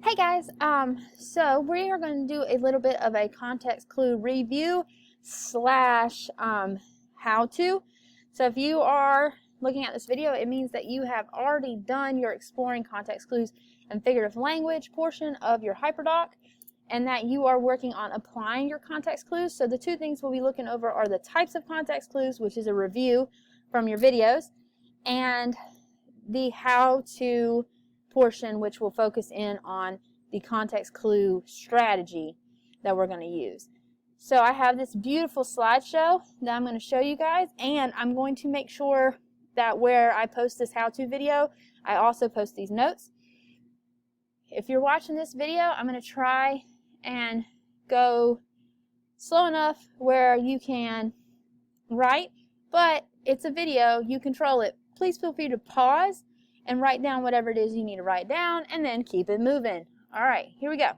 Hey guys, so we are going to do a little bit of a context clue review slash how to. So if you are looking at this video, it means that you have already done your exploring context clues and figurative language portion of your HyperDoc, and that you are working on applying your context clues. So the two things we'll be looking over are the types of context clues, which is a review from your videos, and the how to portion, which will focus in on the context clue strategy that we're going to use. So I have this beautiful slideshow that I'm going to show you guys, and I'm going to make sure that where I post this how-to video, I also post these notes. If you're watching this video, I'm going to try and go slow enough where you can write, but it's a video, you control it. Please feel free to pause and write down whatever it is you need to write down, and then keep it moving. All right, here we go.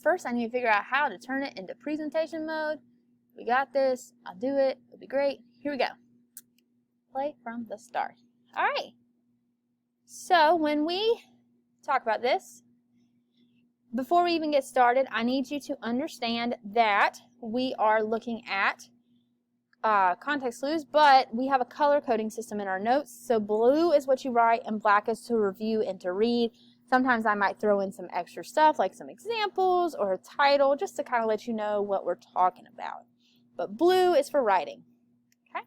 First, I need to figure out how to turn it into presentation mode. We got this. I'll do it. It'll be great. Here we go. Play from the start. All right. So when we talk about this, before we even get started, I need you to understand that we are looking at context clues, but we have a color coding system in our notes. So blue is what you write and black is to review and to read. Sometimes I might throw in some extra stuff like some examples or a title just to kind of let you know what we're talking about. But blue is for writing. Okay.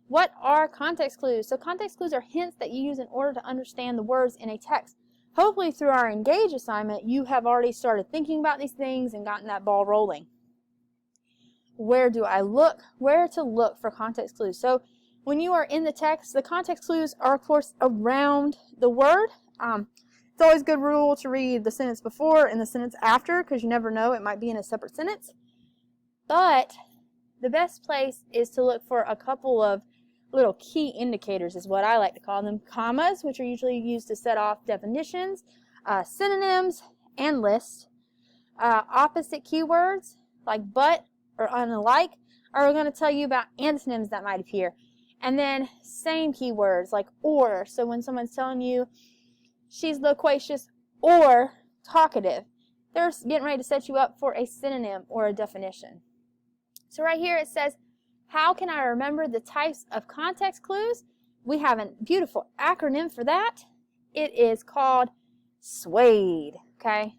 What are context clues? So context clues are hints that you use in order to understand the words in a text. Hopefully through our Engage assignment, you have already started thinking about these things and gotten that ball rolling. Where do I look? Where to look for context clues? So when you are in the text, the context clues are, of course, around the word. It's always a good rule to read the sentence before and the sentence after, because you never know, it might be in a separate sentence. But the best place is to look for a couple of little key indicators, is what I like to call them. Commas, which are usually used to set off definitions, synonyms, and lists. Opposite keywords, like but or unlike, are going to tell you about antonyms that might appear. And then same keywords like or. So when someone's telling you she's loquacious or talkative, they're getting ready to set you up for a synonym or a definition. So right here it says, how can I remember the types of context clues? We have a beautiful acronym for that. It is called SWADE, okay?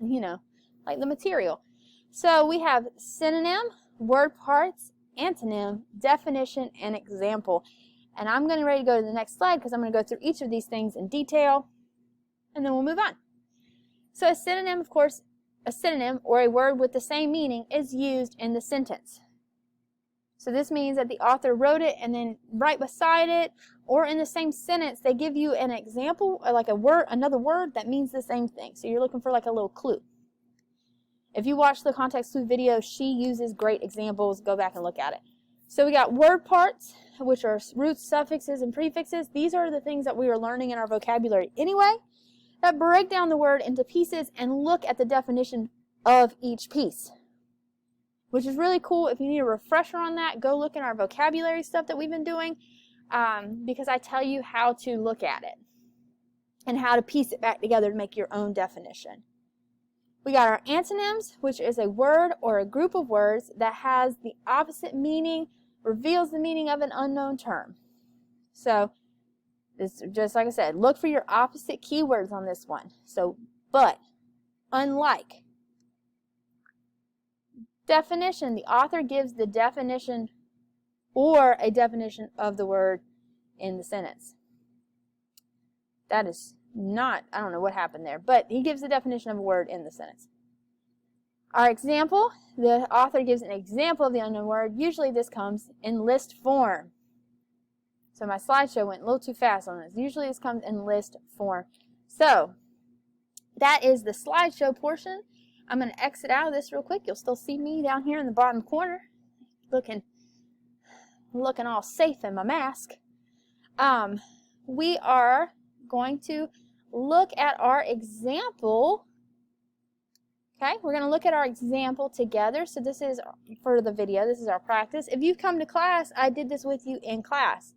You know, like the material. So we have synonym, word parts, antonym, definition, and example. And I'm going to ready to go to the next slide because I'm going to go through each of these things in detail, and then we'll move on. So a synonym, of course, a synonym or a word with the same meaning is used in the sentence. So this means that the author wrote it, and then right beside it or in the same sentence they give you an example or like a word, another word that means the same thing. So you're looking for like a little clue. If you watch the context clue video, she uses great examples. Go back and look at it. So we got word parts, which are roots, suffixes, and prefixes. These are the things that we are learning in our vocabulary anyway, that break down the word into pieces and look at the definition of each piece, which is really cool. If you need a refresher on that, go look in our vocabulary stuff that we've been doing, because I tell you how to look at it and how to piece it back together to make your own definition. We got our antonyms, which is a word or a group of words that has the opposite meaning, reveals the meaning of an unknown term. So, this, just like I said, look for your opposite keywords on this one. So, but, unlike. Definition, the author gives the definition or a definition of the word in the sentence. That is not, I don't know what happened there, but he gives the definition of a word in the sentence. Our example, the author gives an example of the unknown word. Usually this comes in list form. So my slideshow went a little too fast on this. Usually this comes in list form. So that is the slideshow portion. I'm going to exit out of this real quick. You'll still see me down here in the bottom corner looking all safe in my mask. We are going to look at our example. Okay, we're going to look at our example together. So this is for the video. This is our practice. If you've come to class, I did this with you in class.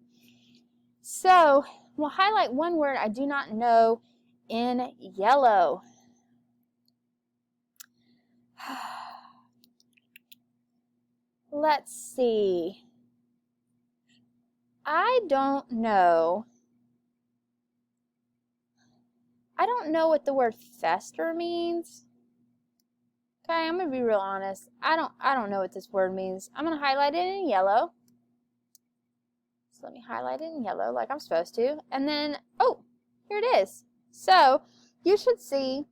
So we'll highlight one word I do not know in yellow. Let's see. I don't know what the word fester means. Okay, I'm gonna be real honest. I don't know what this word means. I'm gonna highlight it in yellow. So let me highlight it in yellow like I'm supposed to. And then, oh, here it is. So you should see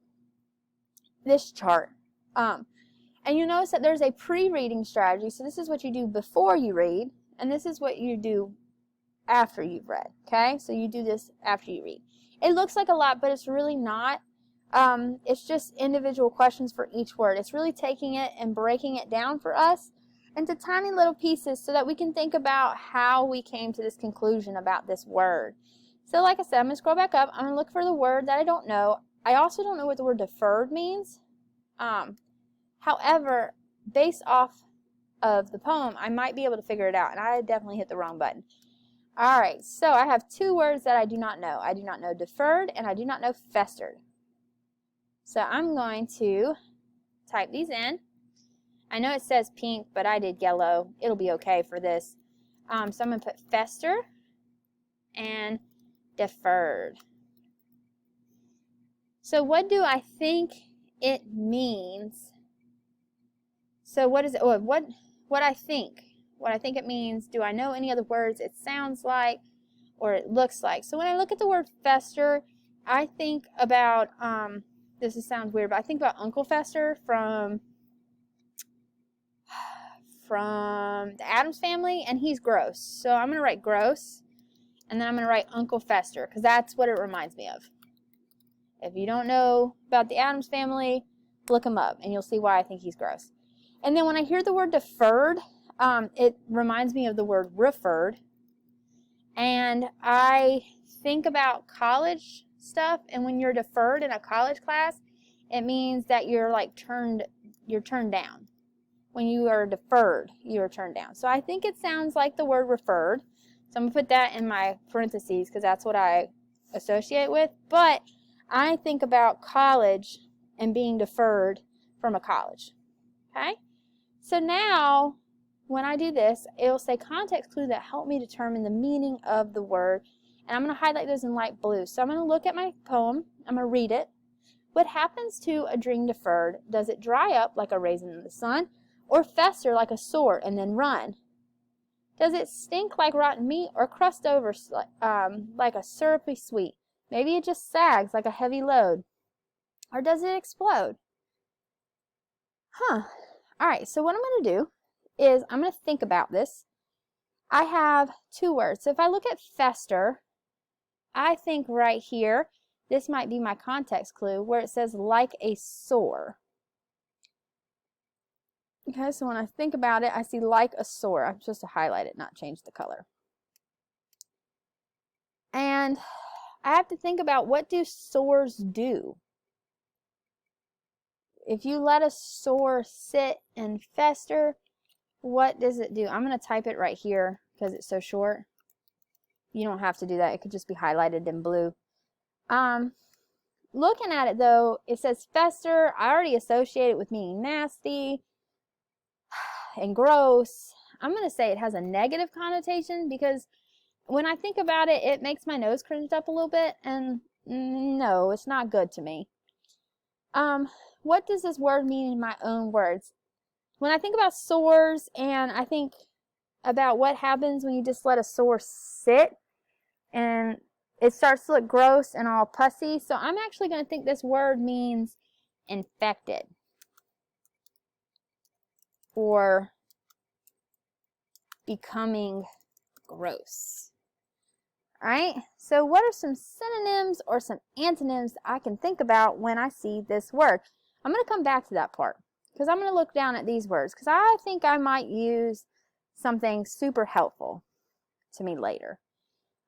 this chart. And you notice that there's a pre-reading strategy. So this is what you do before you read, and this is what you do after you've read. Okay, so you do this after you read. It looks like a lot, but it's really not. It's just individual questions for each word. It's really taking it and breaking it down for us into tiny little pieces so that we can think about how we came to this conclusion about this word. So like I said, I'm going to scroll back up. I'm going to look for the word that I don't know. I also don't know what the word deferred means. However, based off of the poem, I might be able to figure it out, and I definitely hit the wrong button. All right, so I have two words that I do not know. I do not know deferred, and I do not know festered. So I'm going to type these in. I know it says pink, but I did yellow. It'll be okay for this. So I'm going to put fester and deferred. So what do I think it means? So what is it? Oh, what I think it means. Do I know any other words it sounds like or it looks like? So when I look at the word fester, I think about sounds weird, but I think about Uncle Fester from the Addams Family, and he's gross. So I'm going to write gross, and then I'm going to write Uncle Fester, because that's what it reminds me of. If you don't know about the Addams Family, look him up, and you'll see why I think he's gross. And then when I hear the word deferred, it reminds me of the word referred. And I think about college stuff, and when you're deferred in a college class, it means that you're turned down. When you are deferred, you are turned down. So I think it sounds like the word referred. So I'm going to put that in my parentheses because that's what I associate with. But I think about college and being deferred from a college. Okay? So now, when I do this, it will say context clue that help me determine the meaning of the word. And I'm going to highlight those in light blue. So I'm going to look at my poem. I'm going to read it. What happens to a dream deferred? Does it dry up like a raisin in the sun, or fester like a sore and then run? Does it stink like rotten meat, or crust over like a syrupy sweet? Maybe it just sags like a heavy load. Or does it explode? All right, so what I'm going to do is I'm going to think about this. I have two words. So if I look at fester, I think right here, this might be my context clue where it says like a sore. Okay, so when I think about it, I see like a sore. I'm supposed to highlight it, not change the color. And I have to think about, what do sores do? If you let a sore sit and fester, what does it do? I'm going to type it right here because it's so short. You don't have to do that. It could just be highlighted in blue. Looking at it though, it says fester. I already associate it with meaning nasty and gross. I'm going to say it has a negative connotation because when I think about it, it makes my nose cringe up a little bit, and no, it's not good to me. What does this word mean in my own words? When I think about sores and I think about what happens when you just let a sore sit and it starts to look gross and all pussy, so I'm actually going to think this word means infected or becoming gross. Alright, so what are some synonyms or some antonyms I can think about when I see this word? I'm going to come back to that part because I'm going to look down at these words because I think I might use something super helpful to me later.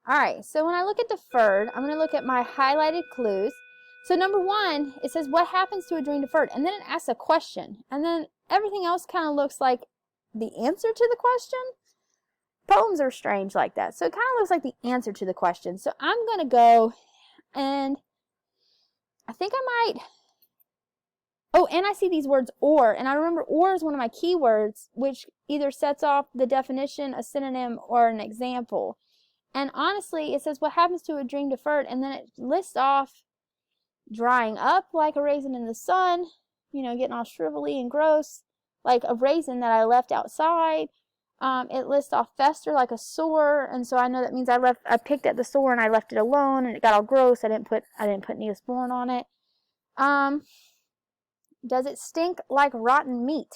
Alright, so when I look at deferred, I'm going to look at my highlighted clues. So number one, it says, what happens to a dream deferred? And then it asks a question. And then everything else kind of looks like the answer to the question. Poems are strange like that. So it kind of looks like the answer to the question. So I'm going to go and I think I might, oh, and I see these words or, and I remember or is one of my keywords, which either sets off the definition, a synonym, or an example. And honestly, it says what happens to a dream deferred, and then it lists off drying up like a raisin in the sun, you know, getting all shrivelly and gross, like a raisin that I left outside. It lists off fester like a sore, and so I know that means I picked at the sore and I left it alone and it got all gross. I didn't put Neosporin on it. Does it stink like rotten meat?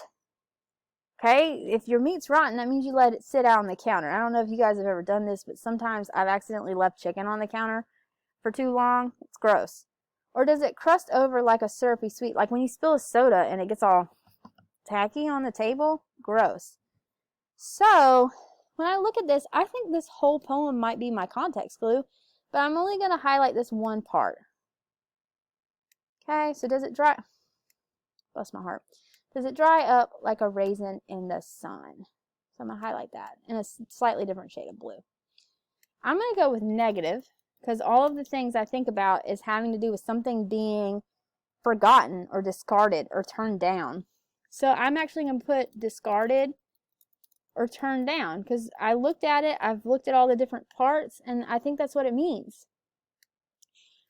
Okay, if your meat's rotten, that means you let it sit out on the counter. I don't know if you guys have ever done this, but sometimes I've accidentally left chicken on the counter for too long. It's gross. Or does it crust over like a syrupy sweet, like when you spill a soda and it gets all tacky on the table? Gross. So when I look at this, I think this whole poem might be my context clue, but I'm only going to highlight this one part. Okay, so does it dry? Bless my heart. Does it dry up like a raisin in the sun? So I'm going to highlight that in a slightly different shade of blue. I'm going to go with negative because all of the things I think about is having to do with something being forgotten or discarded or turned down. So I'm actually going to put discarded or turned down because I looked at it, I've looked at all the different parts, and I think that's what it means.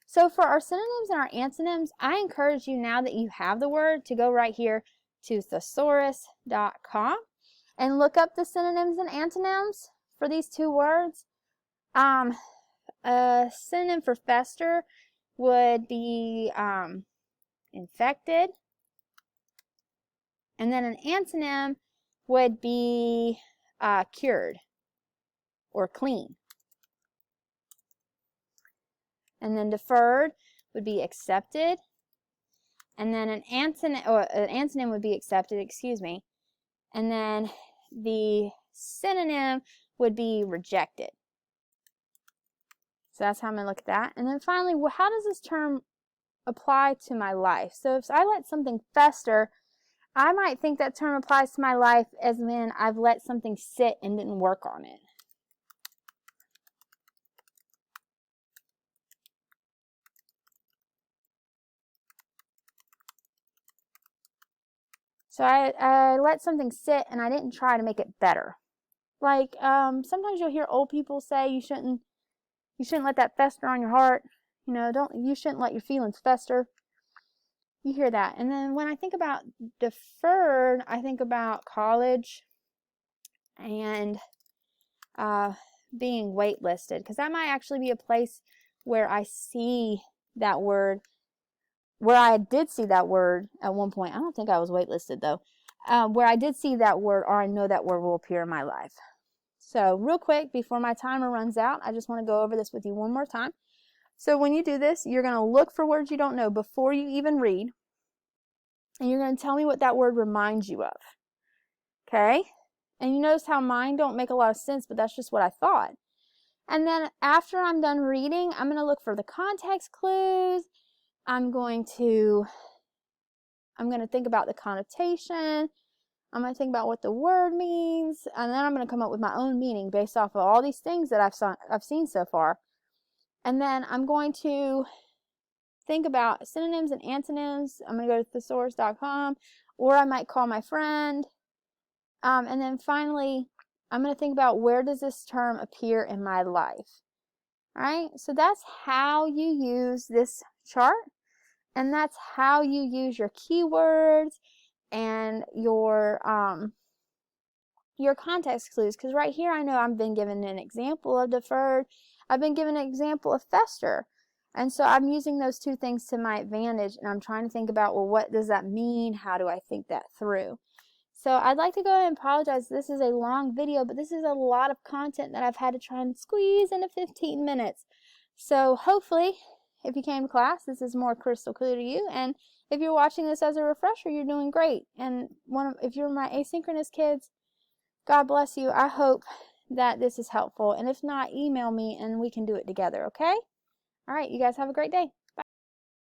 So for our synonyms and our antonyms, I encourage you, now that you have the word, to go right here to thesaurus.com and look up the synonyms and antonyms for these two words. A synonym for fester would be infected, and then an antonym would be cured or clean. And then deferred would be accepted, and then an antonym would be accepted, excuse me, and then the synonym would be rejected. So that's how I'm going to look at that. And then finally, well, how does this term apply to my life? So if I let something fester, I might think that term applies to my life as when I've let something sit and didn't work on it. So I let something sit and I didn't try to make it better. Like sometimes you'll hear old people say you shouldn't let that fester on your heart. You know, you shouldn't let your feelings fester. You hear that. And then when I think about deferred, I think about college and being waitlisted, because that might actually be a place where I see that word, where I did see that word at one point. I don't think I was waitlisted though. Where I did see that word, or I know that word will appear in my life. So real quick, before my timer runs out, I just want to go over this with you one more time. So when you do this, you're going to look for words you don't know before you even read, and you're going to tell me what that word reminds you of. Okay? And you notice how mine don't make a lot of sense, but that's just what I thought. And then after I'm done reading, I'm going to look for the context clues. I'm going to think about the connotation. I'm going to think about what the word means, and then I'm going to come up with my own meaning based off of all these things that I've seen so far. And then I'm going to think about synonyms and antonyms. I'm going to go to thesaurus.com, or I might call my friend. And then finally, I'm going to think about, where does this term appear in my life? All right, so that's how you use this chart, and that's how you use your keywords and your context clues. Because right here, I know I've been given an example of deferred. I've been given an example of fester. And so I'm using those two things to my advantage, and I'm trying to think about, well, what does that mean? How do I think that through? So I'd like to go ahead and apologize. This is a long video, but this is a lot of content that I've had to try and squeeze into 15 minutes. So hopefully, if you came to class, this is more crystal clear to you. And if you're watching this as a refresher, you're doing great. And if you're my asynchronous kids, God bless you. I hope that this is helpful. And if not, email me and we can do it together, okay? All right, you guys have a great day.